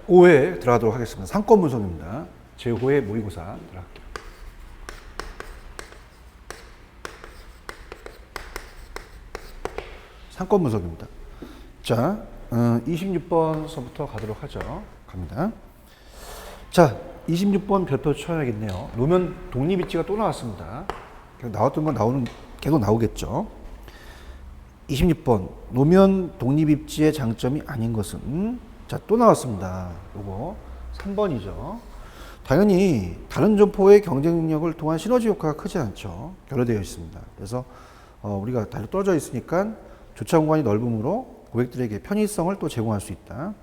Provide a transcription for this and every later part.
5회 들어가도록 하겠습니다. 상권 분석입니다. 제5회 모의고사 들어갈게요. 상권 분석입니다. 자, 26번서부터 가도록 하죠. 갑니다. 자, 26번 별표 쳐야겠네요. 노면 독립입지가 또 나왔습니다. 나왔던 건 계속 나오겠죠. 26번 노면 독립입지의 장점이 아닌 것은, 자, 또 나왔습니다. 요거 3번이죠. 당연히 다른 점포의 경쟁 능력을 통한 시너지 효과가 크지 않죠. 결여되어 있습니다. 그래서 우리가 달리 떨어져 있으니까 주차 공간이 넓음으로 고객들에게 편의성을 또 제공할 수 있다.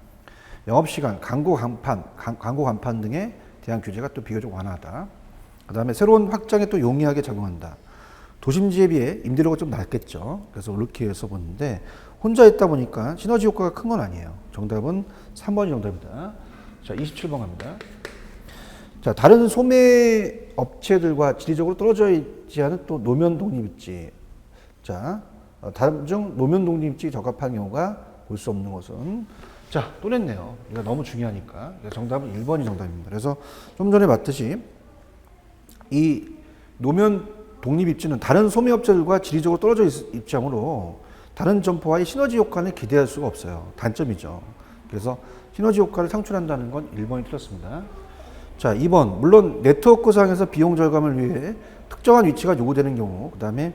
영업시간, 광고 간판 등에 대한 규제가 또 비교적 완화하다. 그 다음에 새로운 확장에 또 용이하게 작용한다. 도심지에 비해 임대료가 좀 낮겠죠. 그래서 이렇게 해서 보는데 혼자 있다 보니까 시너지 효과가 큰 건 아니에요. 정답은 3번이 정답입니다. 자, 27번 갑니다. 자, 다른 소매 업체들과 지리적으로 떨어져 있지 않은 또 노면 독립입지. 자, 다른 중 노면 독립입지 적합한 경우가 볼 수 없는 것은, 자, 또 냈네요. 이거 너무 중요하니까. 정답은 1번이 정답입니다. 그래서 좀 전에 봤듯이 이 노면 독립입지는 다른 소매업체들과 지리적으로 떨어져 있자므로 다른 점포와의 시너지 효과는 기대할 수가 없어요. 단점이죠. 그래서 시너지 효과를 창출한다는 건 1번이 틀렸습니다. 자, 2번. 물론 네트워크상에서 비용 절감을 위해 특정한 위치가 요구되는 경우, 그 다음에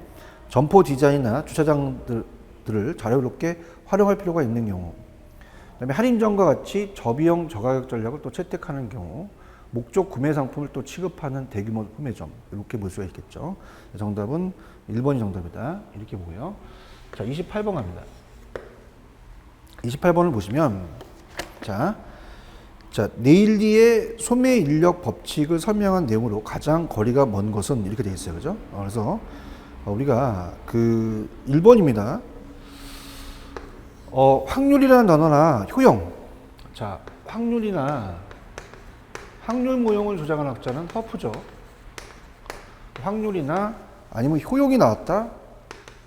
점포 디자인이나 주차장들을 자유롭게 활용할 필요가 있는 경우, 그 다음에 할인점과 같이 저비용 저가격 전략을 또 채택하는 경우, 목적 구매 상품을 또 취급하는 대규모 판매점, 이렇게 볼 수가 있겠죠. 정답은 1번이 정답이다. 이렇게 보고요. 자, 28번 갑니다. 28번을 보시면, 자, 네일리의 소매 인력 법칙을 설명한 내용으로 가장 거리가 먼 것은 이렇게 되어 있어요. 그죠? 그래서 우리가 1번입니다. 확률이라는 단어나 효용. 자, 확률 모형을 조작하는 학자는 허프죠. 확률이나 아니면 효용이 나왔다?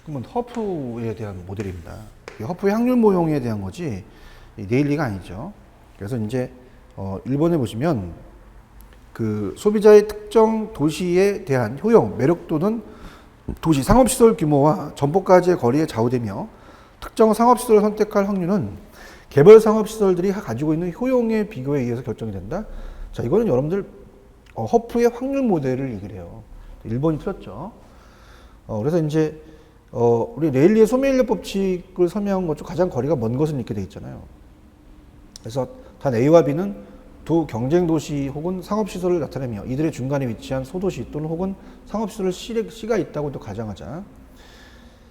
그러면 허프에 대한 모델입니다. 허프의 확률 모형에 대한 거지 네일리가 아니죠. 그래서 이제 1번에 보시면 그 소비자의 특정 도시에 대한 효용, 매력 또는 도시 상업시설 규모와 점포까지의 거리에 좌우되며 특정 상업시설을 선택할 확률은 개별 상업시설들이 가지고 있는 효용의 비교에 의해서 결정이 된다. 자, 이거는 여러분들 허프의 확률 모델을 얘기를 해요. 1번이 틀렸죠. 그래서 이제 우리 네일리의 소매인력 법칙을 설명한 것 중 가장 거리가 먼 것은 이렇게 돼 있잖아요. 그래서 단 A와 B는 두 경쟁 도시 혹은 상업시설을 나타내며 이들의 중간에 위치한 소도시 또는 혹은 상업시설 C가 있다고 또 가정하자.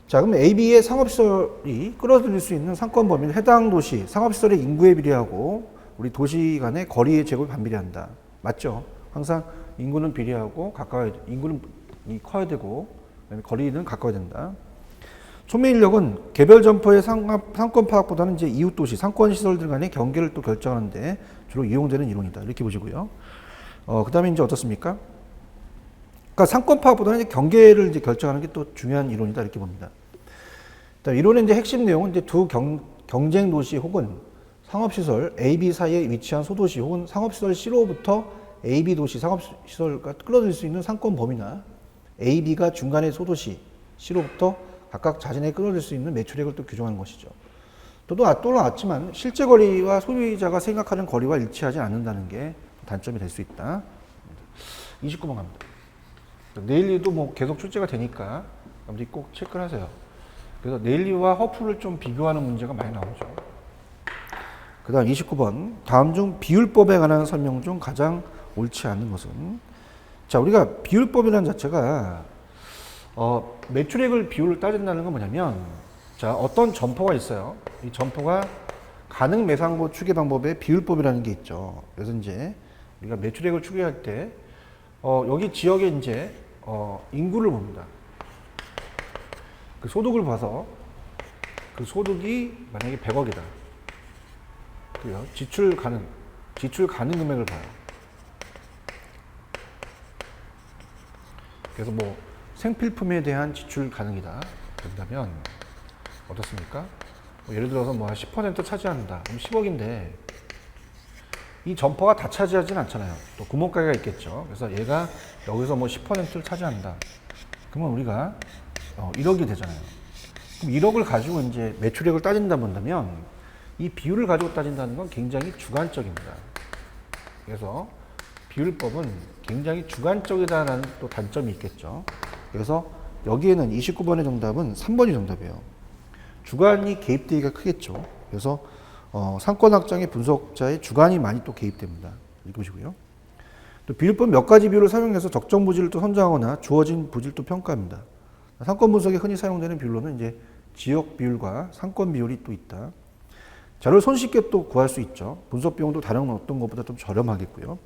자, 그럼 A, B의 상업시설이 끌어들일 수 있는 상권 범위는 해당 도시, 상업시설의 인구에 비례하고 우리 도시 간의 거리의 제곱이 반비례한다. 맞죠? 항상 인구는 비례하고 인구는 커야 되고 거리는 가까워야 된다. 소매 인력은 개별 점포의 상권 파악보다는 이제 이웃 도시, 상권 시설들 간의 경계를 또 결정하는데 주로 이용되는 이론이다. 이렇게 보시고요. 그 다음에 이제 어떻습니까? 그러니까 상권 파악보다는 이제 경계를 이제 결정하는 게 또 중요한 이론이다. 이렇게 봅니다. 이론의 이제 핵심 내용은 이제 두 경쟁 도시 혹은 상업시설 A, B 사이에 위치한 소도시 혹은 상업시설 C로부터 A, B 도시 상업시설과 끌어들일 수 있는 상권 범위나 A, B가 중간의 소도시 C로부터 각각 자신에게 끌어들일 수 있는 매출액을 또 규정하는 것이죠. 또 나왔지만 실제 거리와 소비자가 생각하는 거리와 일치하지 않는다는 게 단점이 될 수 있다. 29번 갑니다. 네일리도 뭐 계속 출제가 되니까 여러분들이 꼭 체크를 하세요. 그래서 네일리와 허프를 좀 비교하는 문제가 많이 나오죠. 그 다음 29번. 다음 중 비율법에 관한 설명 중 가장 옳지 않은 것은? 자, 우리가 비율법이라는 자체가 매출액을 비율을 따진다는 건 뭐냐면, 자, 어떤 점포가 있어요. 이 점포가 가능 매상고 추계 방법에 비율법이라는 게 있죠. 그래서 이제 우리가 매출액을 추계할 때 여기 지역에 이제 인구를 봅니다. 그 소득을 봐서 그 소득이 만약에 100억이다. 그래요. 지출 가능 금액을 봐요. 그래서 뭐 생필품에 대한 지출 가능이다. 그런다면 어떻습니까? 예를 들어서 뭐 10% 차지한다. 그럼 10억인데 이 점퍼가 다 차지하진 않잖아요. 또 구멍가게가 있겠죠. 그래서 얘가 여기서 뭐 10%를 차지한다. 그러면 우리가 1억이 되잖아요. 그럼 1억을 가지고 이제 매출액을 따진다 본다면 이 비율을 가지고 따진다는 건 굉장히 주관적입니다. 그래서 비율법은 굉장히 주관적이다라는 또 단점이 있겠죠. 그래서 여기에는 29번의 정답은 3번이 정답이에요. 주관이 개입되기가 크겠죠. 그래서 상권 확장의 분석자의 주관이 많이 또 개입됩니다. 읽으시고요. 또 비율법 몇 가지 비율을 사용해서 적정 부지를 또 선정하거나 주어진 부지를 또 평가합니다. 상권 분석에 흔히 사용되는 비율로는 이제 지역 비율과 상권 비율이 또 있다. 자료를 손쉽게 또 구할 수 있죠. 분석 비용도 다른 어떤 것보다 좀 저렴하겠고요.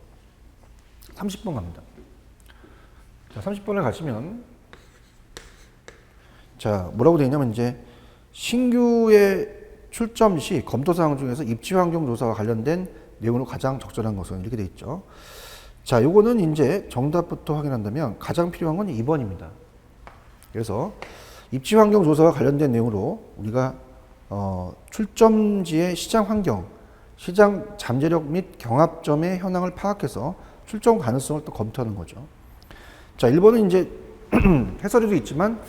30번 갑니다. 자, 30번을 가시면 자, 뭐라고 되어 있냐면 이제 신규의 출점 시 검토 사항 중에서 입지 환경 조사와 관련된 내용으로 가장 적절한 것은 이렇게 되어 있죠. 자, 요거는 이제 정답부터 확인한다면 가장 필요한 건 2번입니다. 그래서 입지 환경 조사와 관련된 내용으로 우리가 출점지의 시장 환경, 시장 잠재력 및 경합점의 현황을 파악해서 출점 가능성을 또 검토하는 거죠. 자, 1번은 이제 해설에도 있지만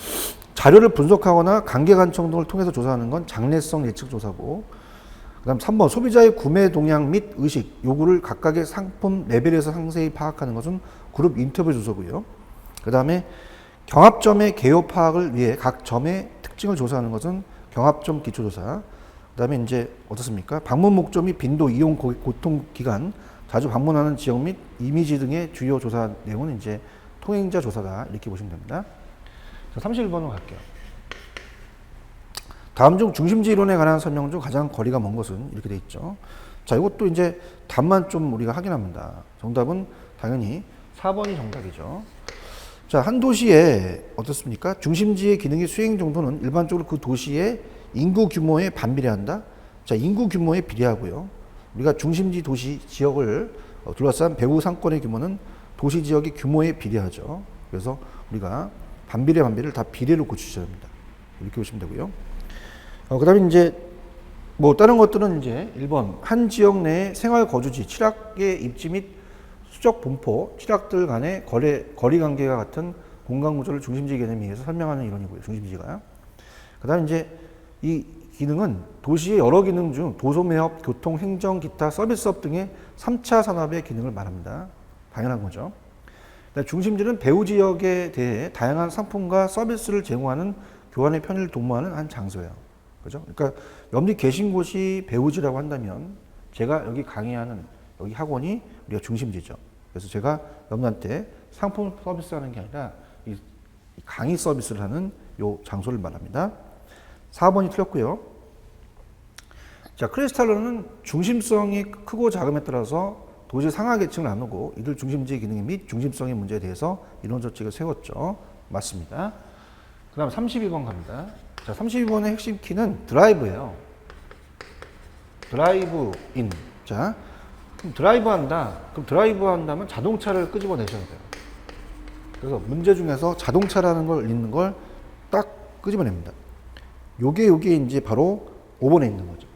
자료를 분석하거나 관계관청 등을 통해서 조사하는 건 장래성 예측 조사고, 그 다음 3번 소비자의 구매 동향 및 의식, 요구를 각각의 상품 레벨에서 상세히 파악하는 것은 그룹 인터뷰 조사고요. 그 다음에 경합점의 개요 파악을 위해 각 점의 특징을 조사하는 것은 경합점 기초조사. 그 다음에 이제 어떻습니까? 방문 목적 및 빈도, 이용 고통 기간, 자주 방문하는 지역 및 이미지 등의 주요 조사 내용은 이제 통행자 조사다. 이렇게 보시면 됩니다. 자, 31번으로 갈게요. 다음 중 중심지 이론에 관한 설명 중 가장 거리가 먼 것은 이렇게 돼 있죠. 자, 이것도 이제 답만 좀 우리가 확인합니다. 정답은 당연히 4번이 정답이죠. 자, 한 도시에 어떻습니까? 중심지의 기능의 수행 정도는 일반적으로 그 도시의 인구 규모에 반비례한다. 자, 인구 규모에 비례하고요. 우리가 중심지 도시 지역을 둘러싼 배후 상권의 규모는 도시 지역의 규모에 비례하죠. 그래서 우리가 반비례를 다 비례로 고치셔야 합니다. 이렇게 보시면 되고요. 그 다음에 이제 뭐 다른 것들은 이제 1번 한 지역 내의 생활 거주지, 취락의 입지 및 수적 분포, 취락들 간의 거리 관계와 같은 공간 구조를 중심지 개념에 의해서 설명하는 이론이고요. 중심지가. 그 다음에 이제 이 기능은 도시의 여러 기능 중 도소매업, 교통, 행정, 기타, 서비스업 등의 3차 산업의 기능을 말합니다. 당연한 거죠. 중심지는 배후 지역에 대해 다양한 상품과 서비스를 제공하는 교환의 편의를 도모하는 한 장소예요. 그죠? 그러니까 옆집 계신 곳이 배후지라고 한다면 제가 여기 강의하는 여기 학원이 우리가 중심지죠. 그래서 제가 여러분한테 상품 서비스하는 게 아니라 이 강의 서비스를 하는 요 장소를 말합니다. 4번이 틀렸고요. 자, 크리스탈로는 중심성이 크고 작음에 따라서 도시 상하 계층을 나누고 이들 중심지의 기능 및 중심성의 문제에 대해서 이론 조칙을 세웠죠. 맞습니다. 그 다음 32번 갑니다. 자, 32번의 핵심 키는 드라이브예요. 드라이브 인. 자, 그럼 드라이브 한다. 그럼 드라이브 한다면 자동차를 끄집어내셔야 돼요. 그래서 문제 중에서 자동차라는 걸 읽는 걸 딱 끄집어냅니다. 요게 이제 바로 5번에 있는 거죠.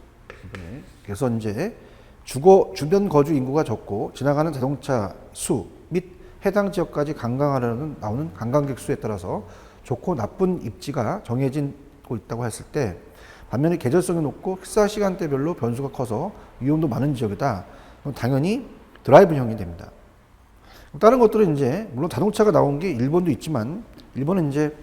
그래서 이제 주변 거주 인구가 적고 지나가는 자동차 수 및 해당 지역까지 관광하려는 나오는 관광객 수에 따라서 좋고 나쁜 입지가 정해지고 있다고 했을 때 반면에 계절성이 높고 식사 시간대별로 변수가 커서 위험도 많은 지역이다. 그럼 당연히 드라이브형이 됩니다. 다른 것들은 이제 물론 자동차가 나온 게 일본도 있지만 일본은 이제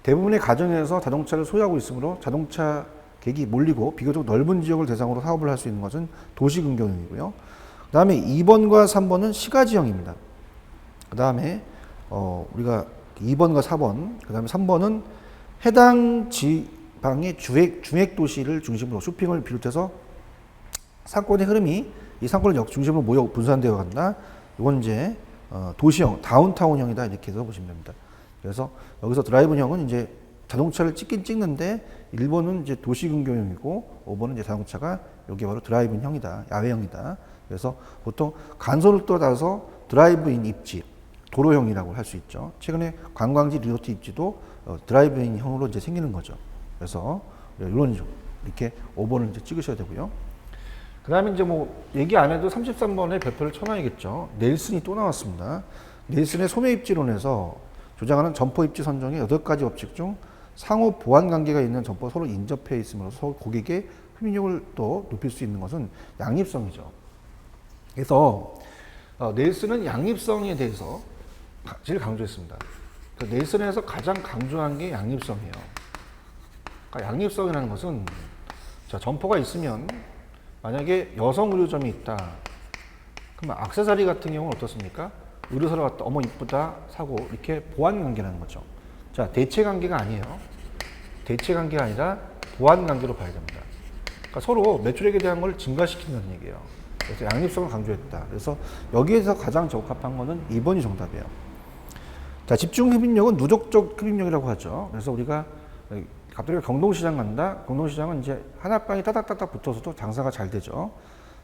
대부분의 가정에서 자동차를 소유하고 있으므로 자동차 객이 몰리고 비교적 넓은 지역을 대상으로 사업을 할 수 있는 것은 도시근경형이고요. 그 다음에 2번과 3번은 시가지형입니다. 그 다음에 우리가 2번과 4번, 그 다음에 3번은 해당 지방의 중핵 도시를 중심으로 쇼핑을 비롯해서 상권의 흐름이 이 상권을 중심으로 모여 분산되어 간다. 이건 이제 도시형, 다운타운형이다 이렇게 해서 보시면 됩니다. 그래서 여기서 드라이브형은 이제 자동차를 찍긴 찍는데 1번은 이제 도시근경형이고 5번은 이제 자동차가 여기 바로 드라이브형이다, 야외형이다. 그래서 보통 간선을 떠나서 드라이브인 입지, 도로형이라고 할 수 있죠. 최근에 관광지 리조트 입지도 드라이브인형으로 이제 생기는 거죠. 그래서 이런 이렇게 5번을 이제 찍으셔야 되고요. 그 다음에 이제 뭐 얘기 안 해도 33번에 별표를 쳐놔야겠죠. 넬슨이 또 나왔습니다. 넬슨의 소매 입지론에서 주장하는 점포 입지 선정의 8가지 법칙 중 상호 보완 관계가 있는 점포가 서로 인접해 있음으로써 서로 고객의 흡입력을 또 높일 수 있는 것은 양립성이죠. 그래서 넬슨은 양립성에 대해서 제일 강조했습니다. 그러니까 넬슨에서 가장 강조한 게 양립성이에요. 그러니까 양립성이라는 것은 자, 점포가 있으면 만약에 여성 의류점이 있다. 그러면 액세서리 같은 경우는 어떻습니까? 의류사러 갔다 어머 이쁘다 사고 이렇게 보완 관계라는 거죠. 자, 대체 관계가 아니에요. 대체 관계가 아니라 보완 관계로 봐야 됩니다. 그러니까 서로 매출액에 대한 걸 증가시킨다는 얘기예요. 그래서 양립성을 강조했다. 그래서 여기에서 가장 적합한 거는 2번이 정답이에요. 자, 집중 흡입력은 누적적 흡입력이라고 하죠. 그래서 우리가 갑자기 경동시장 간다. 경동시장은 이제 하나방이 따닥따닥 붙어서도 장사가 잘 되죠.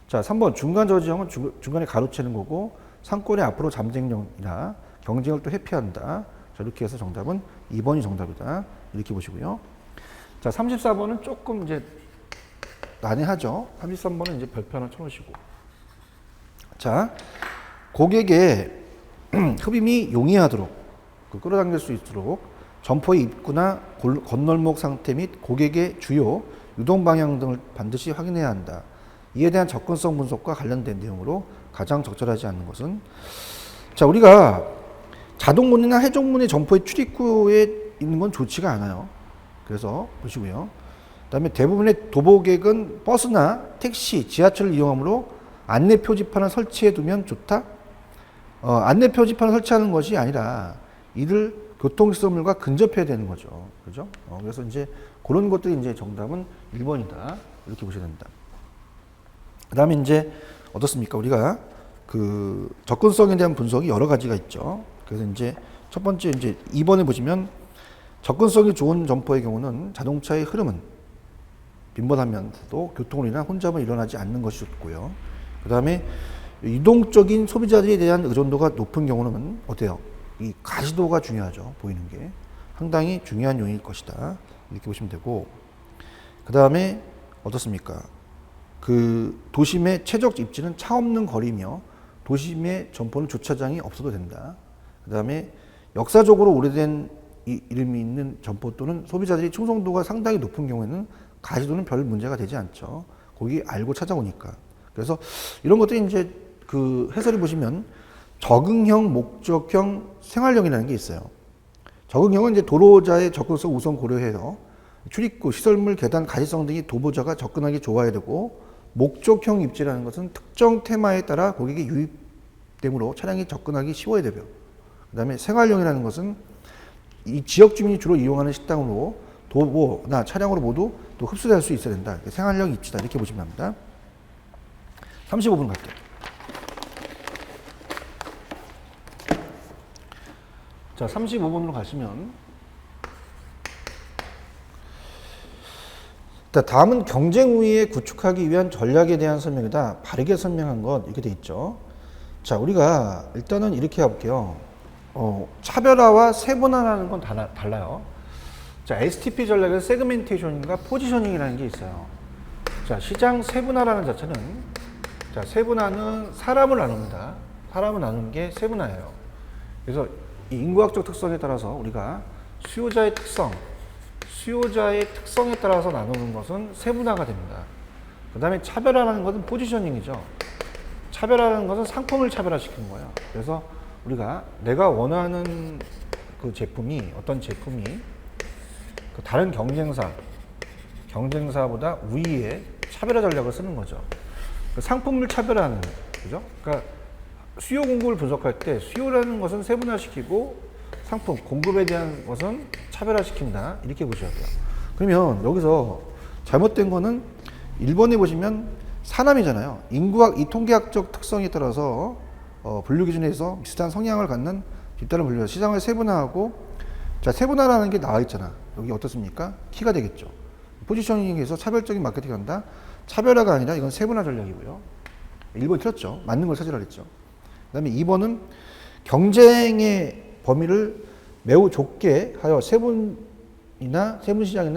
자, 3번 중간 저지형은 중간에 가로채는 거고 상권의 앞으로 잠쟁력이나 경쟁을 또 회피한다. 자, 이렇게 해서 정답은 2번이 정답이다. 이렇게 보시고요. 자, 34번은 조금 이제 난해하죠. 33번은 이제 별표 하나 쳐놓으시고. 자, 고객의 흡입이 용이하도록 끌어당길 수 있도록 점포의 입구나 건널목 상태 및 고객의 주요 유동 방향 등을 반드시 확인해야 한다. 이에 대한 접근성 분석과 관련된 내용으로 가장 적절하지 않는 것은 자, 우리가 자동문이나 해적문의 점포의 출입구에 있는 건 좋지가 않아요. 그래서 보시고요. 그다음에 대부분의 도보객은 버스나 택시, 지하철을 이용하므로 안내 표지판을 설치해 두면 좋다. 안내 표지판을 설치하는 것이 아니라 이들 교통시설물과 근접해야 되는 거죠. 그죠? 그래서 이제 그런 것들이 이제 정답은 1번이다. 이렇게 보셔야 됩니다. 그 다음에 이제 어떻습니까? 우리가 그 접근성에 대한 분석이 여러 가지가 있죠. 그래서 이제 첫 번째 이제 2번에 보시면 접근성이 좋은 점포의 경우는 자동차의 흐름은 빈번하면서도 교통이나 혼잡은 일어나지 않는 것이 좋고요. 그 다음에 이동적인 소비자들에 대한 의존도가 높은 경우는 어때요? 이 가시도가 중요하죠. 보이는 게 상당히 중요한 요인일 것이다. 이렇게 보시면 되고, 그 다음에 어떻습니까? 그 도심의 최적 입지는 차 없는 거리며 도심의 점포는 주차장이 없어도 된다. 그 다음에 역사적으로 오래된 이름이 있는 점포 또는 소비자들이 충성도가 상당히 높은 경우에는 가시도는 별 문제가 되지 않죠. 거기 알고 찾아오니까. 그래서 이런 것들이 이제 그 해설을 보시면 적응형, 목적형, 생활형이라는 게 있어요. 적응형은 이제 도로자의 접근성 우선 고려해서 출입구, 시설물, 계단, 가시성 등이 도보자가 접근하기 좋아야 되고, 목적형 입지라는 것은 특정 테마에 따라 고객이 유입되므로 차량이 접근하기 쉬워야 되고요. 그 다음에 생활형이라는 것은 이 지역 주민이 주로 이용하는 식당으로 도보나 차량으로 모두 또 흡수될 수 있어야 된다. 생활형 입지다. 이렇게 보시면 합니다. 35분 갈게요. 자, 35번으로 가시면 다음은 경쟁 우위에 구축하기 위한 전략에 대한 설명이다. 바르게 설명한 것 이렇게 돼 있죠. 자, 우리가 일단은 이렇게 해볼게요. 차별화와 세분화라는 건 달라요. 자, STP 전략의 세그멘테이션과 포지셔닝이라는 게 있어요. 자, 시장 세분화라는 자체는 자, 세분화는 사람을 나눕니다. 사람을 나누는 게 세분화예요. 그래서 이 인구학적 특성에 따라서 우리가 수요자의 특성에 따라서 나누는 것은 세분화가 됩니다. 그 다음에 차별화라는 것은 포지셔닝이죠. 차별화라는 것은 상품을 차별화시키는 거예요. 그래서 우리가 내가 원하는 그 제품이 어떤 제품이 그 다른 경쟁사보다 우위에 차별화 전략을 쓰는 거죠. 그 상품을 차별화하는, 그죠? 그러니까 수요 공급을 분석할 때 수요라는 것은 세분화시키고 상품 공급에 대한 것은 차별화시킨다. 이렇게 보셔야 돼요. 그러면 여기서 잘못된 거는 1번에 보시면 사람이잖아요. 인구학, 이 통계학적 특성에 따라서 분류 기준에서 비슷한 성향을 갖는 집단을 분류해서 시장을 세분화하고, 자, 세분화라는 게 나와 있잖아. 여기 어떻습니까? 키가 되겠죠. 포지셔닝에서 차별적인 마케팅을 한다. 차별화가 아니라 이건 세분화 전략이고요. 1번 틀렸죠. 맞는 걸 찾으라 그랬죠. 그 다음에 2번은 경쟁의 범위를 매우 좁게 하여 세분시장이나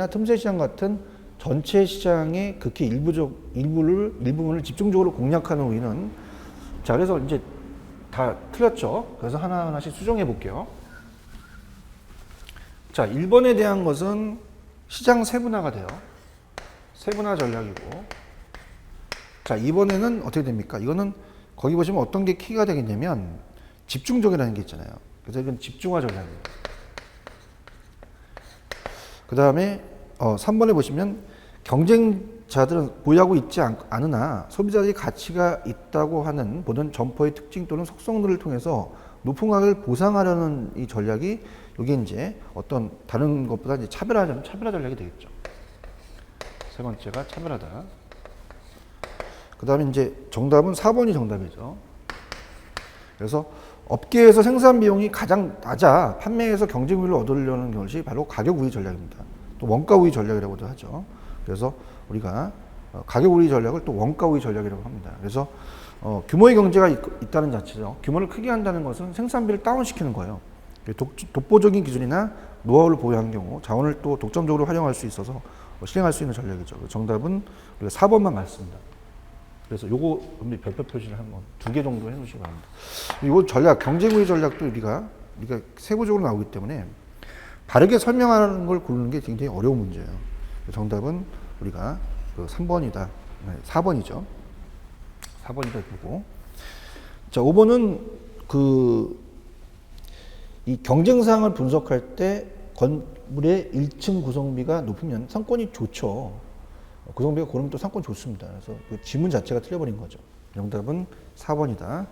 틈새시장 같은 전체 시장의 극히 일부분을 집중적으로 공략하는 우위는, 자, 그래서 이제 다 틀렸죠. 그래서 하나하나씩 수정해 볼게요. 자, 1번에 대한 것은 시장 세분화가 돼요. 세분화 전략이고. 자, 2번에는 어떻게 됩니까? 이거는 거기 보시면 어떤 게 키가 되겠냐면 집중적이라는 게 있잖아요. 그래서 이건 집중화 전략이에요. 그 다음에 3번에 보시면 경쟁자들은 보유하고 있지 않으나 소비자들이 가치가 있다고 하는 모든 점포의 특징 또는 속성들을 통해서 높은 가격을 보상하려는 이 전략이, 이게 이제 어떤 다른 것보다 이제 차별화 전략이 되겠죠. 세 번째가 차별하다. 그 다음에 이제 정답은 4번이 정답이죠. 그래서 업계에서 생산 비용이 가장 낮아 판매에서 경쟁 우위를 얻으려는 것이 바로 가격 우위 전략입니다. 또 원가 우위 전략이라고도 하죠. 그래서 우리가 가격 우위 전략을 또 원가 우위 전략이라고 합니다. 그래서 규모의 경제가 있다는 자체죠. 규모를 크게 한다는 것은 생산비를 다운시키는 거예요. 독보적인 기준이나 노하우를 보유한 경우 자원을 또 독점적으로 활용할 수 있어서 실행할 수 있는 전략이죠. 정답은 우리가 4번만 맞습니다. 그래서 요거 별표 표시를 한번 2개 정도 해놓으시기 바랍니다. 요 전략, 경쟁우위 전략도 우리가 세부적으로 나오기 때문에 바르게 설명하는 걸 고르는 게 굉장히 어려운 문제예요. 정답은 우리가 3번이다. 4번이죠. 4번이다 두고. 자, 5번은 이 경쟁사항을 분석할 때 건물의 1층 구성비가 높으면 상권이 좋죠. 구성비가 고르면 또 상권 좋습니다. 그래서 그 지문 자체가 틀려버린 거죠. 정답은 4번이다.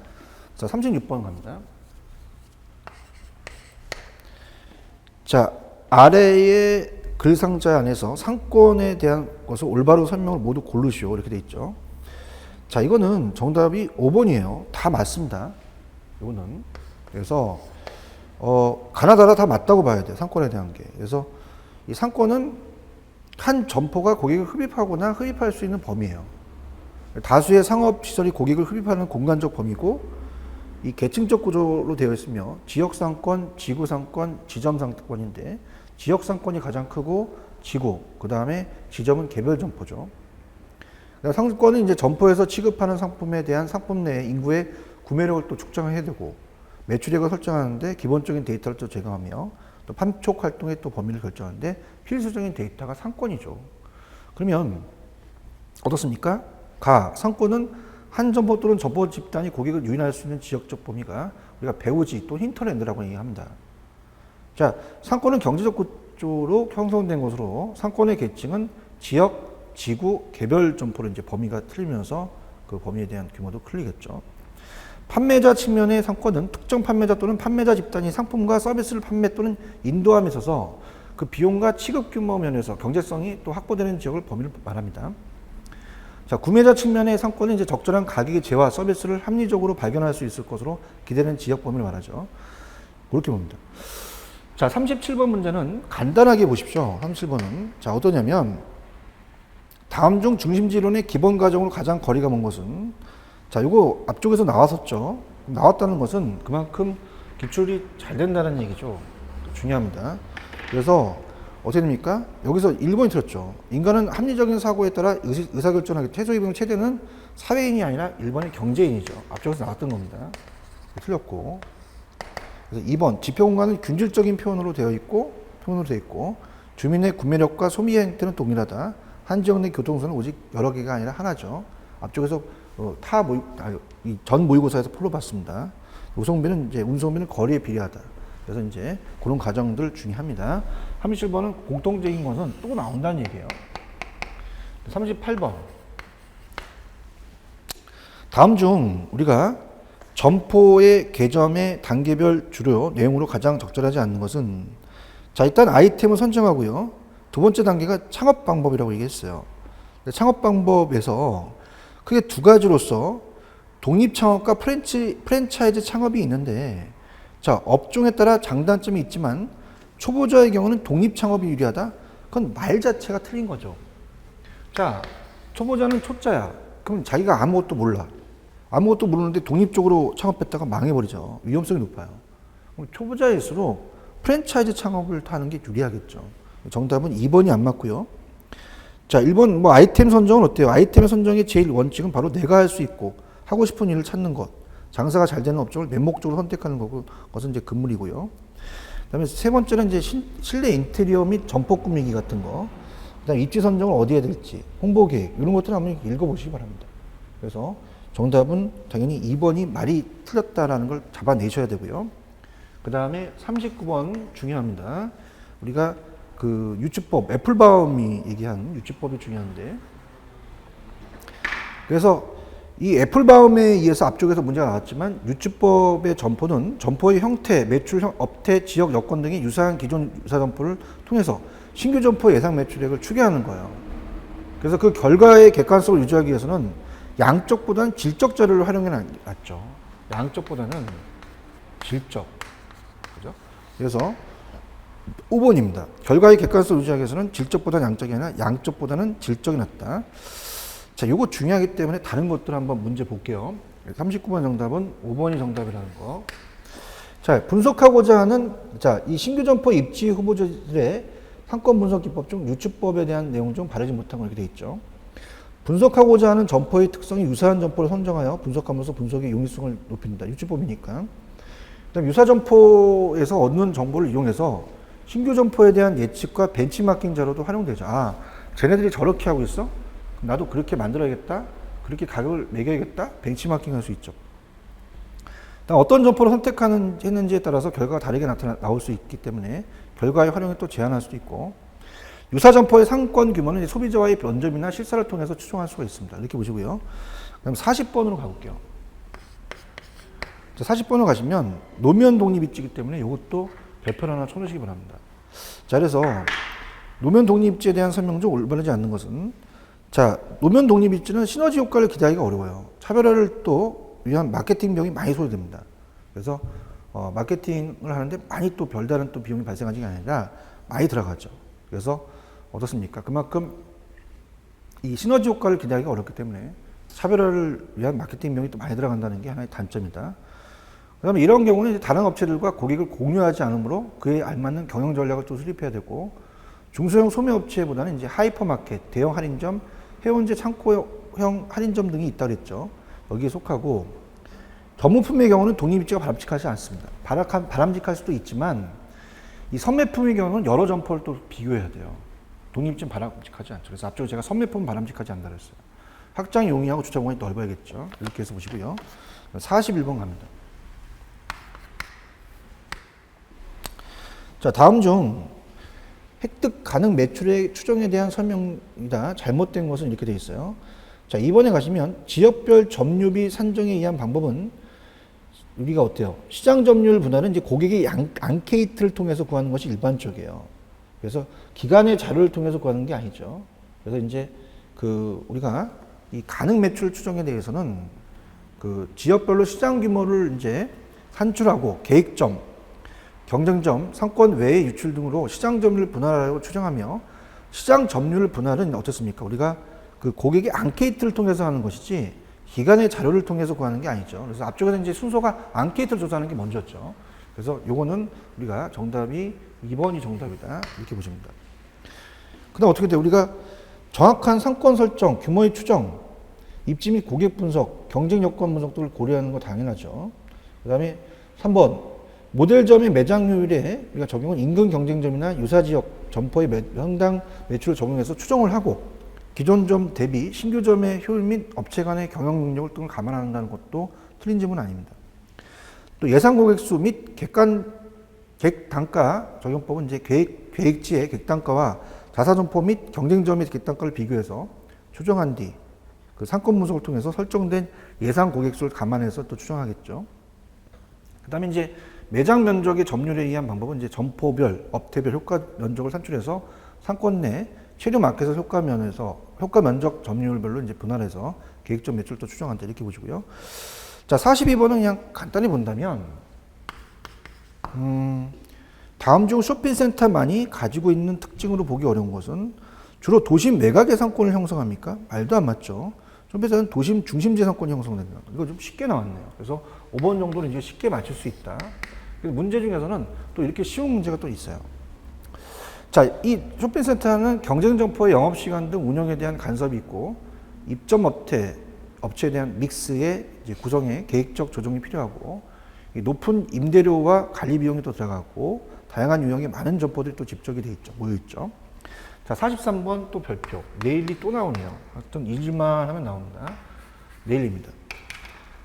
자, 36번 갑니다. 자, 아래의 글상자 안에서 상권에 대한 것을 올바로 설명을 모두 고르시오. 이렇게 돼 있죠. 자, 이거는 정답이 5번이에요. 다 맞습니다. 이거는. 그래서, 가나다라 다 맞다고 봐야 돼요. 상권에 대한 게. 그래서 이 상권은 한 점포가 고객을 흡입하거나 흡입할 수 있는 범위예요. 다수의 상업시설이 고객을 흡입하는 공간적 범위고, 이 계층적 구조로 되어 있으며 지역상권, 지구상권, 지점상권인데, 지역상권이 가장 크고 지구, 그 다음에 지점은 개별 점포죠. 상권은 이제 점포에서 취급하는 상품에 대한 상품 내 인구의 구매력을 또 측정해야 되고, 매출액을 설정하는데 기본적인 데이터를 또 제공하며, 또 판촉 활동의 또 범위를 결정하는데 필수적인 데이터가 상권이죠. 그러면 어떻습니까? 상권은 한 점포 또는 점포 집단이 고객을 유인할 수 있는 지역적 범위가 우리가 배우지 또 힌터랜드라고 얘기합니다. 자, 상권은 경제적 구조로 형성된 것으로 상권의 계층은 지역, 지구, 개별 점포로 이제 범위가 틀리면서 그 범위에 대한 규모도 틀리겠죠. 판매자 측면의 상권은 특정 판매자 또는 판매자 집단이 상품과 서비스를 판매 또는 인도함에 있어서 그 비용과 취급 규모 면에서 경제성이 또 확보되는 지역을 범위를 말합니다. 자, 구매자 측면의 상권은 이제 적절한 가격의 재화 서비스를 합리적으로 발견할 수 있을 것으로 기대되는 지역 범위를 말하죠. 그렇게 봅니다. 자, 37번 문제는 간단하게 보십시오. 37번은. 자, 어떠냐면, 다음 중 중심지론의 기본 과정으로 가장 거리가 먼 것은, 자, 이거 앞쪽에서 나왔었죠. 나왔다는 것은 그만큼 기출이 잘 된다는 얘기죠. 중요합니다. 그래서 어떻게 됩니까? 여기서 1번이 틀렸죠. 인간은 합리적인 사고에 따라 의사결정하기 최소 이동 최대는 사회인이 아니라 1번의 경제인이죠. 앞쪽에서 나왔던 겁니다. 틀렸고. 그래서 2번 지표공간은 균질적인 표현으로 되어 있고 주민의 구매력과 소비 행태는 동일하다. 한 지역 내 교통수는 오직 여러 개가 아니라 하나죠. 앞쪽에서 전 모의고사에서 풀어봤습니다. 운송비는 거리에 비례하다. 그래서 이제 그런 과정들 중요합니다. 37번은 공통적인 것은 또 나온다는 얘기예요. 38번. 다음 중 우리가 점포의 개점의 단계별 주요 내용으로 가장 적절하지 않는 것은, 자, 일단 아이템을 선정하고요. 두 번째 단계가 창업 방법이라고 얘기했어요. 창업 방법에서 크게 두 가지로서 독립 창업과 프랜차이즈 창업이 있는데, 자, 업종에 따라 장단점이 있지만 초보자의 경우는 독립 창업이 유리하다. 그건 말 자체가 틀린 거죠. 자, 초보자는 초짜야. 그럼 자기가 아무것도 몰라. 아무것도 모르는데 독립적으로 창업했다가 망해버리죠. 위험성이 높아요. 그럼 초보자일수록 프랜차이즈 창업을 하는 게 유리하겠죠. 정답은 2번이 안 맞고요. 자, 1번 뭐 아이템 선정은 어때요? 아이템 선정의 제일 원칙은 바로 내가 할 수 있고 하고 싶은 일을 찾는 것. 장사가 잘 되는 업종을 맹목적으로 선택하는 거고, 그것은 이제 금물이고요. 그다음에 세 번째는 이제 실내 인테리어 및 점포 꾸미기 같은 거. 그다음 입지 선정을 어디에 될지, 홍보 계획 이런 것들을 한번 읽어보시기 바랍니다. 그래서 정답은 당연히 2번이 말이 틀렸다라는 걸 잡아내셔야 되고요. 그다음에 39번 중요합니다. 우리가 그 유추법, 애플바움이 얘기한 유추법이 중요한데, 그래서 이 애플바움에 의해서 앞쪽에서 문제가 나왔지만 유추법의 점포는 점포의 형태, 매출, 업태, 지역 여건 등이 유사한 기존 유사 점포를 통해서 신규 점포 예상 매출액을 추계하는 거예요. 그래서 그 결과의 객관성을 유지하기 위해서는 양적보다는 질적 자료를 활용해 놨죠. 양적보다는 질적. 그죠? 그래서 5번입니다. 결과의 객관성을 유지하기 위해서는 질적보다는 양적이 아니라 양적보다는 질적이 낫다. 자, 요거 중요하기 때문에 다른 것들 한번 문제 볼게요. 39번 정답은 5번이 정답이라는 거. 자, 분석하고자 하는, 자, 이 신규 점포 입지 후보자들의 상권 분석 기법 중 유추법에 대한 내용 중 바르지 못한 거 이렇게 돼 있죠. 분석하고자 하는 점포의 특성이 유사한 점포를 선정하여 분석하면서 분석의 용이성을 높입니다. 유추법이니까. 그다음 유사 점포에서 얻는 정보를 이용해서 신규 점포에 대한 예측과 벤치마킹 자료도 활용되죠. 아, 쟤네들이 저렇게 하고 있어? 그럼 나도 그렇게 만들어야겠다? 그렇게 가격을 매겨야겠다? 벤치마킹 할 수 있죠. 어떤 점포를 선택했는지에 따라서 결과가 다르게 나올 수 있기 때문에 결과의 활용을 또 제한할 수도 있고, 유사 점포의 상권 규모는 소비자와의 면접이나 실사를 통해서 추정할 수가 있습니다. 이렇게 보시고요. 그다음 40번으로 가볼게요. 40번으로 가시면 노면 독립 입지이기 때문에 이것도 별표를 하나 쳐주시기 바랍니다. 자, 그래서 노면 독립 입지에 대한 설명 중 올바르지 않는 것은, 자, 노면 독립 입지는 시너지 효과를 기대하기가 어려워요. 차별화를 또 위한 마케팅 비용이 많이 소요됩니다. 그래서 마케팅을 하는데 많이 또 별다른 또 비용이 발생하는 게 아니라 많이 들어가죠. 그래서 어떻습니까? 그만큼 이 시너지 효과를 기대하기가 어렵기 때문에 차별화를 위한 마케팅 비용이 또 많이 들어간다는 게 하나의 단점이다. 그 다음에 이런 경우는 이제 다른 업체들과 고객을 공유하지 않으므로 그에 알맞는 경영 전략을 또 수립해야 되고, 중소형 소매업체보다는 이제 하이퍼마켓, 대형 할인점, 해운제 창고형 할인점 등이 있다고 그랬죠. 여기에 속하고, 전문품의 경우는 독립입지가 바람직하지 않습니다. 바람직할 수도 있지만, 이 선매품의 경우는 여러 점포를 또 비교해야 돼요. 독립입지는 바람직하지 않죠. 그래서 앞쪽에 제가 선매품은 바람직하지 않다고 했어요. 확장 용이하고 주차 공간이 넓어야겠죠. 이렇게 해서 보시고요. 41번 갑니다. 자, 다음 중 획득 가능 매출의 추정에 대한 설명이다. 잘못된 것은 이렇게 되어 있어요. 자, 2번에 가시면 지역별 점유비 산정에 의한 방법은 우리가 어때요? 시장 점유율 분할은 이제 고객의 앙케이트를 통해서 구하는 것이 일반적이에요. 그래서 기간의 자료를 통해서 구하는 게 아니죠. 그래서 이제 우리가 이 가능 매출 추정에 대해서는 지역별로 시장 규모를 이제 산출하고 계획점, 경쟁점, 상권 외의 유출 등으로 시장 점유율을 분할하고 추정하며, 시장 점유율 분할은 어떻습니까? 우리가 고객의 앙케이트를 통해서 하는 것이지 기간의 자료를 통해서 구하는 게 아니죠. 그래서 앞쪽에서 이제 순서가 앙케이트를 조사하는 게 먼저였죠. 그래서 요거는 우리가 정답이 2번이 정답이다. 이렇게 보시면 됩니다. 그 다음 어떻게 돼요? 우리가 정확한 상권 설정, 규모의 추정, 입지 및 고객 분석, 경쟁 여건 분석 등을 고려하는 거 당연하죠. 그 다음에 3번, 모델점의 매장률에 우리가 적용은 인근 경쟁점이나 유사지역 점포의 평당 매출을 적용해서 추정을 하고, 기존 점 대비 신규 점의 효율 및 업체 간의 경영 능력을 등을 감안한다는 것도 틀린 질문은 아닙니다. 또 예상 고객수 및 객단가 적용법은 이제 계획지의 객단가와 자사점포 및 경쟁점의 객단가를 비교해서 추정한 뒤 상권 분석을 통해서 설정된 예상 고객수를 감안해서 또 추정하겠죠. 그 다음에 이제 매장 면적의 점유율에 의한 방법은 이제 점포별, 업태별 효과 면적을 산출해서 상권 내 체류 마켓에서 효과 면적 점유율별로 이제 분할해서 계획적 매출도 추정한다. 이렇게 보시고요. 자, 42번은 그냥 간단히 본다면, 다음 중 쇼핑센터만이 가지고 있는 특징으로 보기 어려운 것은 주로 도심 외곽의 상권을 형성합니까? 말도 안 맞죠. 쇼핑센터는 도심 중심지 상권이 형성된다. 이거 좀 쉽게 나왔네요. 그래서 5번 정도는 이제 쉽게 맞출 수 있다. 문제 중에서는 또 이렇게 쉬운 문제가 또 있어요. 자, 이 쇼핑센터는 경쟁점포의 영업시간 등 운영에 대한 간섭이 있고 입점 업체에 대한 믹스의 이제 구성에 계획적 조정이 필요하고 이 높은 임대료와 관리 비용이 또 들어가고 다양한 유형의 많은 점포들이 또 집적이 돼 있죠. 모여 있죠. 자, 43번 또 별표. 네일리 또 나오네요. 어떤 일만 하면 나옵니다. 네일리입니다.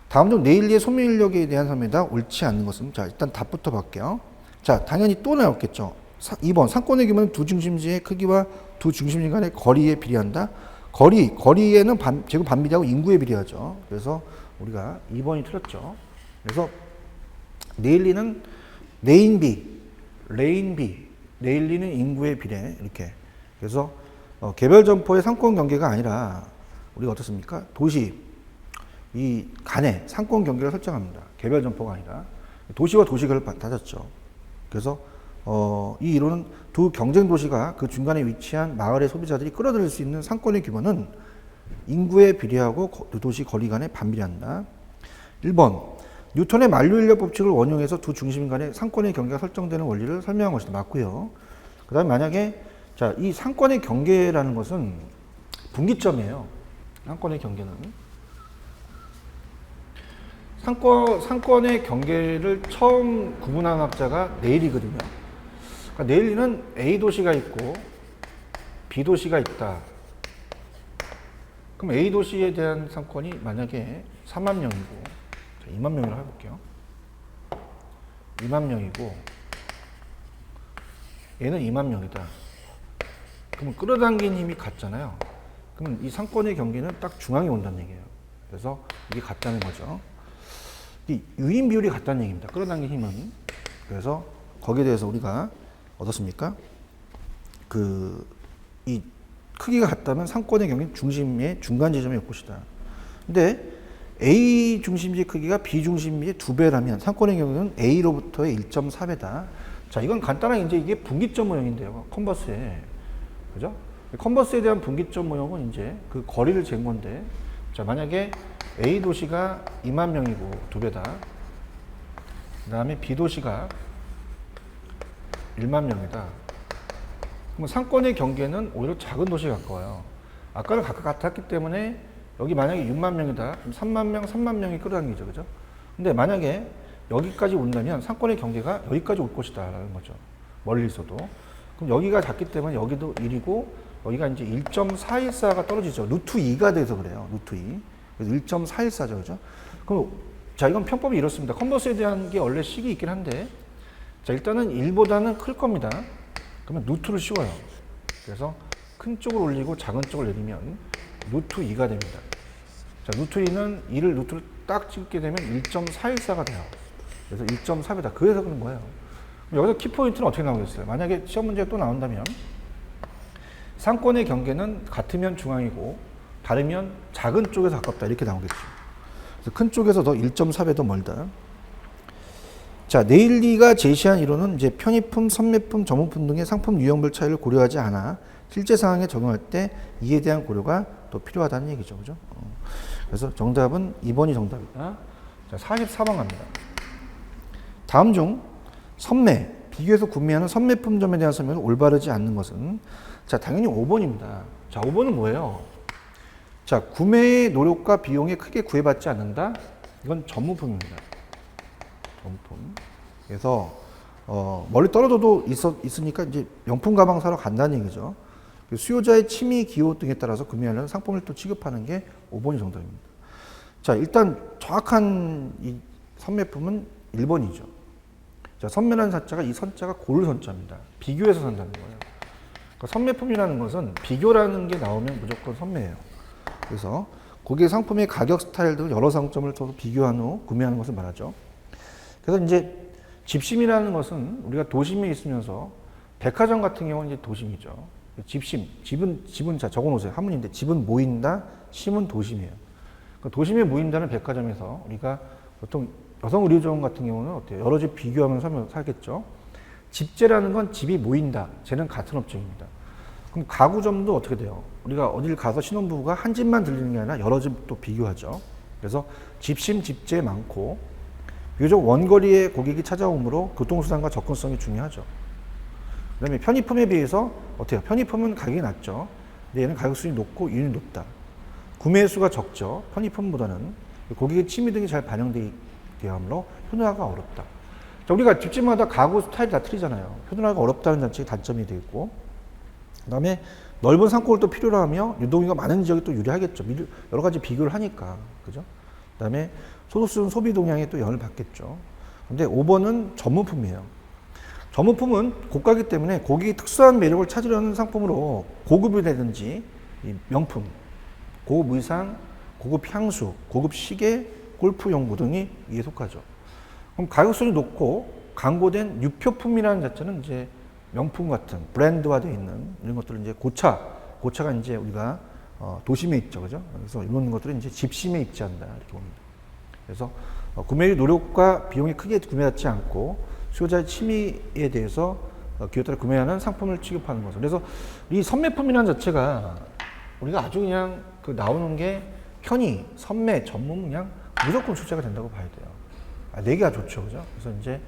다음 중 네일리의 소비 인력에 대한 설명이다. 옳지 않는 것은 자, 일단 답부터 볼게요. 자, 당연히 또 나왔겠죠. 2번 상권의 규모는 두 중심지의 크기와 두 중심지 간의 거리에 비례한다. 거리에는 제곱 반비례하고 인구에 비례하죠. 그래서 우리가 2번이 틀렸죠. 그래서 네일리는 레인비, 네일리는 인구에 비례 이렇게. 그래서 개별 점포의 상권 경계가 아니라 우리가 어떻습니까? 도시 이 간의 상권 경계를 설정합니다. 개별 점포가 아니라 도시와 도시를 다졌죠. 그래서 이 이론은 두 경쟁 도시가 그 중간에 위치한 마을의 소비자들이 끌어들일 수 있는 상권의 규모는 인구에 비례하고 도시 거리 간에 반비례한다. 1번 뉴턴의 만류인력 법칙을 원용해서 두 중심 간의 상권의 경계가 설정되는 원리를 설명한 것이다. 맞고요. 그 다음에 만약에 자, 이 상권의 경계라는 것은 분기점이에요. 상권의 경계는 상권의 경계를 처음 구분한 학자가 네일이거든요. 그러니까 네일리는 A 도시가 있고 B 도시가 있다. 그럼 A 도시에 대한 상권이 만약에 4만 명이고, 자, 2만 명이라고 해볼게요. 2만 명이고, 얘는 2만 명이다. 그러면 끌어당긴 힘이 같잖아요. 그러면 이 상권의 경계는 딱 중앙에 온다는 얘기예요. 그래서 이게 같다는 거죠. 이 유인 비율이 같다는 얘기입니다. 끌어당긴 힘은. 그래서 거기에 대해서 우리가 어떻습니까? 이 크기가 같다면 상권의 경계는 중심의 중간 지점에 올 것이다. 근데 A 중심지 크기가 B 중심지의 2배라면 상권의 경계는 A로부터의 1.4배다. 자, 이건 간단하게 이제 이게 분기점 모형인데요. 컨버스에. 그죠? 컨버스에 대한 분기점 모형은 이제 그 거리를 잰 건데, 자, 만약에 A 도시가 2만 명이고 2배다. 그 다음에 B 도시가 1만 명이다. 그럼 상권의 경계는 오히려 작은 도시에 가까워요. 아까는 각각 같았기 때문에 여기 만약에 6만 명이다. 그럼 3만 명, 3만 명이 끌어당기죠. 그죠? 근데 만약에 여기까지 온다면 상권의 경계가 여기까지 올 것이다. 라는 거죠. 멀리 있어도. 그럼 여기가 작기 때문에 여기도 1이고 여기가 이제 1.414가 떨어지죠. 루트 2가 돼서 그래요. 루트 2. 그래서 1.414죠. 그죠? 그럼 자, 이건 편법이 이렇습니다. 컨버스에 대한 게 원래 식이 있긴 한데, 자, 일단은 1보다는 클 겁니다. 그러면 루트를 씌워요. 그래서 큰 쪽을 올리고 작은 쪽을 내리면 루트 2가 됩니다. 자, 루트 2는 2를 루트를 딱 찍게 되면 1.414가 돼요. 그래서 1.4배다. 그래서 그런 거예요. 여기서 키포인트는 어떻게 나오겠어요? 만약에 시험 문제가 또 나온다면 상권의 경계는 같으면 중앙이고 다르면 작은 쪽에서 가깝다. 이렇게 나오겠죠. 그래서 큰 쪽에서 더 1.4배 더 멀다. 자, 네일리가 제시한 이론은 이제 편의품, 선매품, 전문품 등의 상품 유형별 차이를 고려하지 않아 실제 상황에 적용할 때 이에 대한 고려가 또 필요하다는 얘기죠. 그죠? 그래서 정답은 2번이 정답이다. 자, 44번 갑니다. 다음 중 선매, 비교해서 구매하는 선매품점에 대한 설명을 올바르지 않는 것은 자, 당연히 5번입니다. 자, 5번은 뭐예요? 자, 구매의 노력과 비용에 크게 구애받지 않는다? 이건 전문품입니다. 전문품. 그래서 멀리 떨어져도 있으니까 이제 명품 가방 사러 간다는 얘기죠. 수요자의 취미, 기호 등에 따라서 구매하려는 상품을 또 취급하는 게 5번이 정답입니다. 자, 일단 정확한 이 선매품은 1번이죠. 자, 선매라는 사자가 이 선자가 고를 선자입니다. 비교해서 산다는 거예요. 그러니까 선매품이라는 것은 비교라는 게 나오면 무조건 선매예요. 그래서 고객 상품의 가격 스타일 등 여러 상점을 서로 비교한 후 구매하는 것을 말하죠. 그래서 이제 집심이라는 것은 우리가 도심에 있으면서 백화점 같은 경우는 이제 도심이죠. 집심, 집은 자 적어놓으세요. 한문인데 집은 모인다, 심은 도심이에요. 그러니까 도심에 모인다는 백화점에서 우리가 보통 여성 의류점 같은 경우는 어때요? 여러 집 비교하면서 사겠죠. 집재라는 건 집이 모인다. 쟤는 같은 업종입니다. 그럼 가구점도 어떻게 돼요? 우리가 어딜 가서 신혼부부가 한 집만 들리는 게 아니라 여러 집 또 비교하죠. 그래서 집심, 집재 많고 비교적 원거리에 고객이 찾아오므로 교통수단과 접근성이 중요하죠. 그다음에 편의품에 비해서 어때요? 편의품은 가격이 낮죠. 근데 얘는 가격 수준이 높고 이윤이 높다. 구매 수가 적죠. 편의품보다는 고객의 취미 등이 잘 반영되기 때문에 현존화가 어렵다. 자, 우리가 집집마다 가구 스타일이 다 틀리잖아요. 현존화가 어렵다는 자체의 단점이 되고, 그다음에 넓은 상권을 또 필요로 하며 유동인구가 많은 지역이 또 유리하겠죠. 여러 가지 비교를 하니까, 그죠? 그다음에 소득수준 소비 동향에 또 영향을 받겠죠. 근데 5번은 전문품이에요. 전문품은 고가이기 때문에 고객이 특수한 매력을 찾으려는 상품으로 고급이라든지 명품, 고급 의상, 고급 향수, 고급 시계, 골프 용구 등이 이에 속하죠. 그럼 가격선이 높고 광고된 유표품이라는 자체는 이제 명품 같은 브랜드화되어 있는 이런 것들은 이제 고차가 이제 우리가 도심에 있죠, 그죠? 그래서 이런 것들은 이제 집심에 입지한다 이렇게 봅니다. 그래서 구매의 노력과 비용이 크게 구매하지 않고 수요자의 취미에 대해서 기호에 따라 구매하는 상품을 취급하는 거죠. 그래서 이 선매품이라는 자체가 우리가 아주 그냥 그 나오는 게 편의, 선매, 전문 그냥 무조건 출제가 된다고 봐야 돼요. 네 개가 좋죠, 그죠? 그래서 이제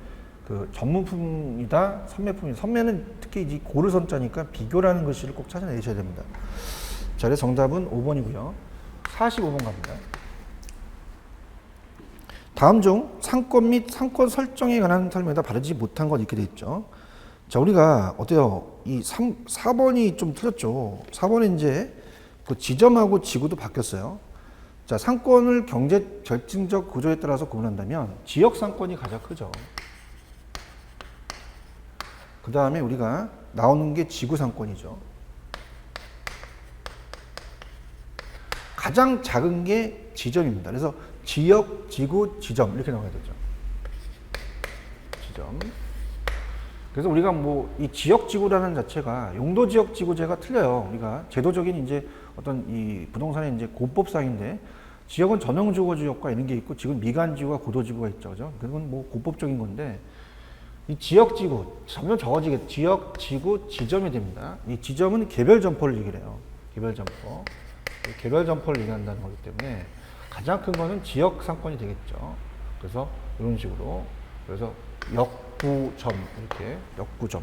그 전문품이다, 선매품이다. 선매는 특히 이 고르선자니까 비교라는 글씨를 꼭 찾아내셔야 됩니다. 자, 그래서 정답은 5번이고요. 45번 갑니다. 다음 중 상권 및 상권 설정에 관한 설명에다 바르지 못한 것 이렇게 돼 있죠. 자, 우리가 어때요? 이 4번이 좀 틀렸죠. 4번에 이제 그 지점하고 지구도 바뀌었어요. 자, 상권을 경제 결정적 구조에 따라서 구분한다면 지역 상권이 가장 크죠. 그 다음에 우리가 나오는 게 지구 상권이죠. 가장 작은 게 지점입니다. 그래서 지역, 지구, 지점 이렇게 나와야 되죠. 지점. 그래서 우리가 뭐 이 지역 지구라는 자체가 용도 지역 지구제가 틀려요. 우리가 제도적인 이제 어떤 이 부동산의 이제 고법상인데 지역은 전용 주거 지역과 이런 게 있고 지금 미관 지구와 고도 지구가 있죠. 그죠? 그건 뭐 고법적인 건데 이 지역 지구 점점 적어지게 지역 지구 지점이 됩니다. 이 지점은 개별 점포를 얘기를 해요. 개별 점포. 개별 점포를 얘기한다는 거기 때문에 가장 큰 거는 지역 상권이 되겠죠. 그래서 이런 식으로 그래서 역구점 이렇게 역구점.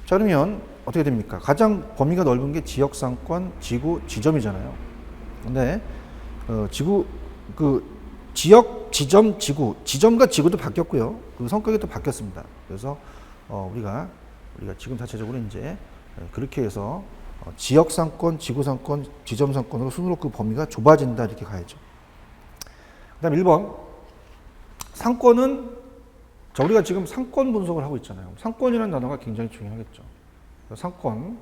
자, 그러면 어떻게 됩니까? 가장 범위가 넓은 게 지역 상권, 지구, 지점이잖아요. 근데 지구 그 지역, 지점, 지구, 지점과 지구도 바뀌었고요. 그 성격이 또 바뀌었습니다. 그래서 우리가 지금 자체적으로 이제 그렇게 해서 지역 상권, 지구 상권, 지점 상권으로 순으로 그 범위가 좁아진다 이렇게 가야죠. 그다음 1번 상권은 자, 우리가 지금 상권 분석을 하고 있잖아요. 상권이라는 단어가 굉장히 중요하겠죠. 상권.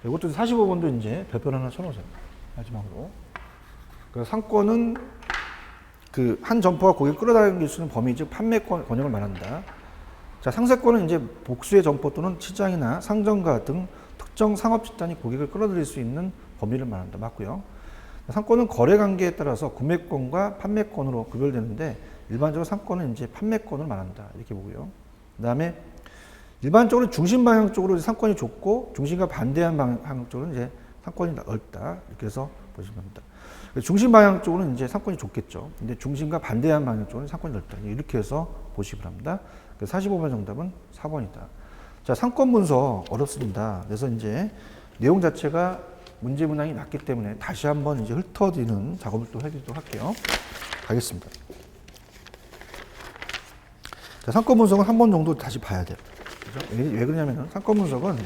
이것도 45번도 이제 별표를 하나 쳐놓으세요. 마지막으로. 그 상권은 그 한 점포가 고객을 끌어당길 수 있는 범위, 즉 판매 권역을 말한다. 자, 상세권은 이제 복수의 점포 또는 시장이나 상점가 등 특정 상업 집단이 고객을 끌어들일 수 있는 범위를 말한다. 맞고요. 상권은 거래 관계에 따라서 구매권과 판매권으로 구별되는데 일반적으로 상권은 이제 판매권을 말한다. 이렇게 보고요. 그다음에 일반적으로 중심 방향 쪽으로 상권이 좁고 중심과 반대한 방향 쪽으로 이제 상권이 넓다. 이렇게 해서 보시면 됩니다. 중심 방향 쪽으로는 이제 상권이 좁겠죠. 근데 중심과 반대한 방향 쪽으로는 상권이 넓다. 이렇게 해서 보시기 바랍니다. 45번 정답은 4번이다. 자, 상권 분석 어렵습니다. 그래서 이제 내용 자체가 문제 문항이 낮기 때문에 다시 한번 이제 훑어드리는 작업을 또 해드리도록 할게요. 가겠습니다. 자, 상권 분석은 한 번 정도 다시 봐야 돼요. 그죠? 왜 그러냐면 상권 분석은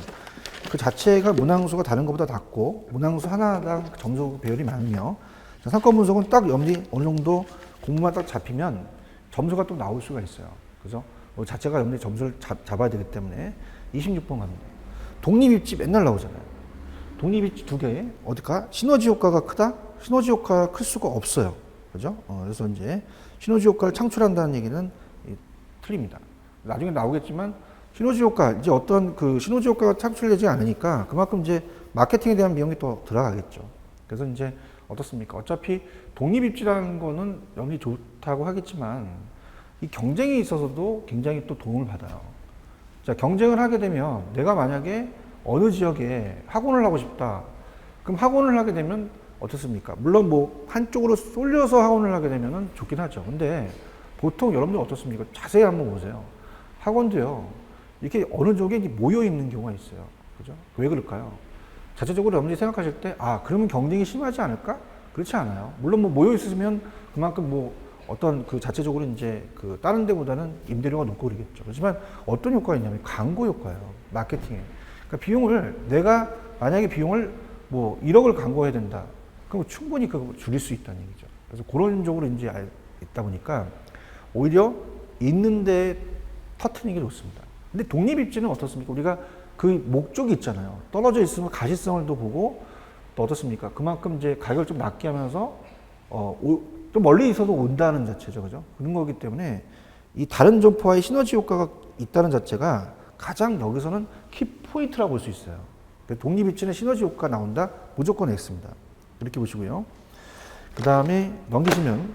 그 자체가 문항수가 다른 것보다 낮고 문항수 하나당 점수 배열이 많으며 자, 상권 분석은 딱 염리 어느 정도 공부만 딱 잡히면 점수가 또 나올 수가 있어요. 그죠? 자체가 염리 점수를 잡아야 되기 때문에 26번 갑니다. 독립입지 맨날 나오잖아요. 독립입지 두 개, 어디가? 시너지 효과가 크다? 시너지 효과가 클 수가 없어요. 그죠? 그래서 이제 시너지 효과를 창출한다는 얘기는 틀립니다. 나중에 나오겠지만 시너지 효과, 이제 어떤 그 시너지 효과가 창출되지 않으니까 그만큼 이제 마케팅에 대한 비용이 또 들어가겠죠. 그래서 이제 어떻습니까? 어차피 독립입지라는 거는 염리 좋다고 하겠지만 이 경쟁이 있어서도 굉장히 또 도움을 받아요. 자, 경쟁을 하게 되면 내가 만약에 어느 지역에 학원을 하고 싶다. 그럼 학원을 하게 되면 어떻습니까? 물론 뭐 한쪽으로 쏠려서 학원을 하게 되면 좋긴 하죠. 근데 보통 여러분들 어떻습니까? 자세히 한번 보세요. 학원도요. 이렇게 어느 쪽에 이제 모여 있는 경우가 있어요. 그죠? 왜 그럴까요? 자체적으로 여러분들이 생각하실 때, 아, 그러면 경쟁이 심하지 않을까? 그렇지 않아요. 물론 뭐 모여 있으면 그만큼 뭐 어떤 그 자체적으로 이제 그 다른 데보다는 임대료가 높고 그러겠죠. 그렇지만 어떤 효과가 있냐면 광고 효과예요. 마케팅에. 그러니까 비용을, 내가 만약에 비용을 뭐 1억을 광고해야 된다. 그럼 충분히 그거 줄일 수 있다는 얘기죠. 그래서 그런 쪽으로 이제 있다 보니까 오히려 있는데 터트리는 게 좋습니다. 근데 독립입지는 어떻습니까? 우리가 그 목적이 있잖아요. 떨어져 있으면 가시성을 또 보고 또 어떻습니까? 그만큼 이제 가격을 좀 낮게 하면서 좀 멀리 있어도 온다는 자체죠. 그죠? 그런 거기 때문에 이 다른 점포와의 시너지 효과가 있다는 자체가 가장 여기서는 키포인트라고 볼 수 있어요. 독립입지는 시너지 효과가 나온다? 무조건 X입니다. 이렇게 보시고요. 그 다음에 넘기시면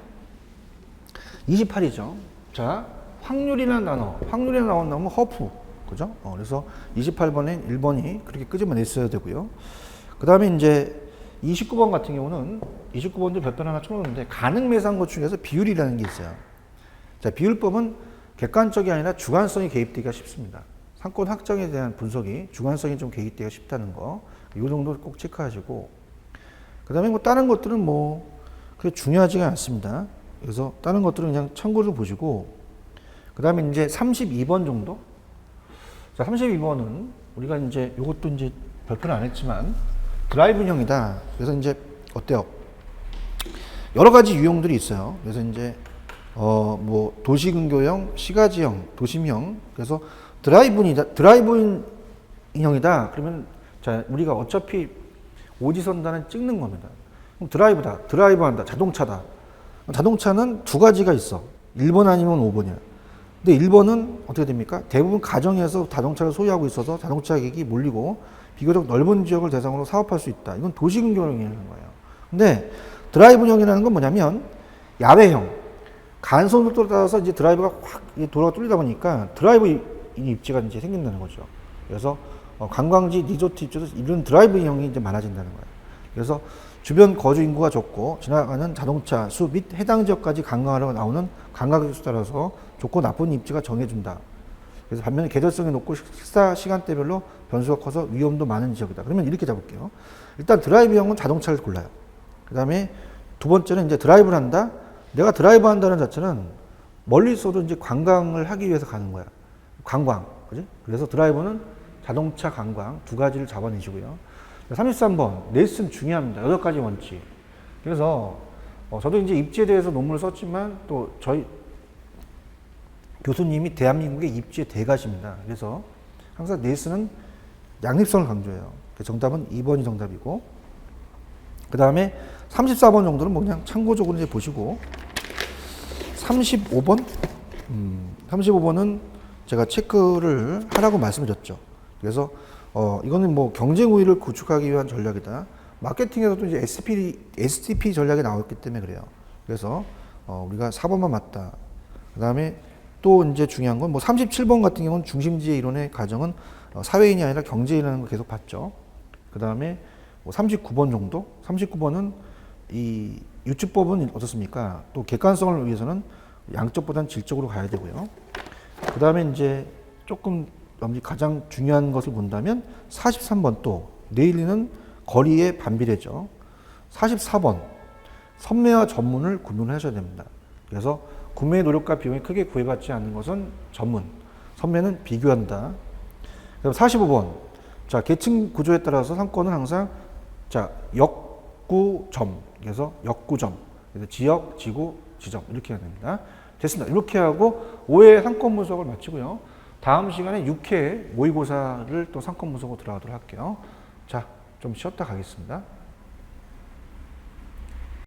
28이죠. 자, 확률이라는 단어. 확률이라는 단어 나오면 허프. 그죠? 그래서 28번에 1번이 그렇게 끄집어냈어야 되고요. 그 다음에 이제 29번 같은 경우는 29번도 별표 하나 쳐놓는데 가능 매상고 중에서 비율이라는 게 있어요. 자, 비율법은 객관적이 아니라 주관성이 개입되기가 쉽습니다. 상권 확정에 대한 분석이 주관성이 좀 개입되기가 쉽다는 거. 이 정도 꼭 체크하시고. 그 다음에 뭐 다른 것들은 뭐 그게 중요하지가 않습니다. 그래서 다른 것들은 그냥 참고를 보시고. 그 다음에 이제 32번 정도? 자, 32번은 우리가 이제 이것도 이제 별표는 안 했지만 드라이브형이다. 그래서 이제 어때요? 여러 가지 유형들이 있어요. 그래서 이제 뭐 도시근교형, 시가지형, 도심형. 그래서 드라이브인 인형이다. 그러면 자, 우리가 어차피 오지선단은 찍는 겁니다. 그럼 드라이브다. 드라이브한다. 자동차다. 자동차는 두 가지가 있어. 1번 아니면 5번이야. 근데 1번은 어떻게 됩니까? 대부분 가정에서 자동차를 소유하고 있어서 자동차 가격이 몰리고 비교적 넓은 지역을 대상으로 사업할 수 있다. 이건 도시근교형이라는 거예요. 근데 드라이브형이라는 건 뭐냐면 야외형. 간선도로에 따라서 이제 드라이브가 확 도로가 뚫리다 보니까 드라이브 입지가 이제 생긴다는 거죠. 그래서 관광지, 리조트 입지에서 이런 드라이브형이 이제 많아진다는 거예요. 그래서 주변 거주 인구가 적고 지나가는 자동차 수 및 해당 지역까지 관광하러 나오는 관광객 수 따라서 좋고 나쁜 입지가 정해준다. 그래서 반면에 계절성이 높고 식사 시간대별로 변수가 커서 위험도 많은 지역이다. 그러면 이렇게 잡을게요. 일단 드라이브형은 자동차를 골라요. 그 다음에 두 번째는 이제 드라이브를 한다. 내가 드라이브 한다는 자체는 멀리 있어도 이제 관광을 하기 위해서 가는 거야. 관광. 그지? 그래서 드라이브는 자동차 관광 두 가지를 잡아내시고요. 33번. 레슨 중요합니다. 8가지 원칙. 그래서 저도 이제 입지에 대해서 논문을 썼지만 또 저희 교수님이 대한민국의 입지의 대가십니다. 그래서 항상 레슨은 양립성을 강조해요. 정답은 2번이 정답이고. 그 다음에 34번 정도는 뭐 그냥 참고적으로 이제 보시고. 35번? 35번은 제가 체크를 하라고 말씀드렸죠. 그래서 이거는 뭐 경쟁 우위를 구축하기 위한 전략이다. 마케팅에서도 이제 STP 전략이 나왔기 때문에 그래요. 그래서 우리가 4번만 맞다. 그 다음에 또 이제 중요한 건 뭐 37번 같은 경우는 중심지의 이론의 가정은 사회인이 아니라 경제인이라는 걸 계속 봤죠. 그 다음에 뭐 39번 정도? 39번은 이 유추법은 어떻습니까? 또 객관성을 위해서는 양적보다는 질적으로 가야 되고요. 그 다음에 이제 조금 가장 중요한 것을 본다면 43번 또 내일리는 거리의 반비례죠. 44번 선매와 전문을 구분을 하셔야 됩니다. 그래서 구매 노력과 비용이 크게 구애받지 않는 것은 전문, 선매는 비교한다. 그럼 45번 자 계층 구조에 따라서 상권은 항상 자 역구점 그래서 역구점 그래서 지역, 지구, 지점 이렇게 해야 됩니다. 됐습니다. 이렇게 하고 5회 상권 분석을 마치고요. 다음 시간에 6회 모의고사를 또 상권 분석으로 들어가도록 할게요. 자, 좀 쉬었다 가겠습니다.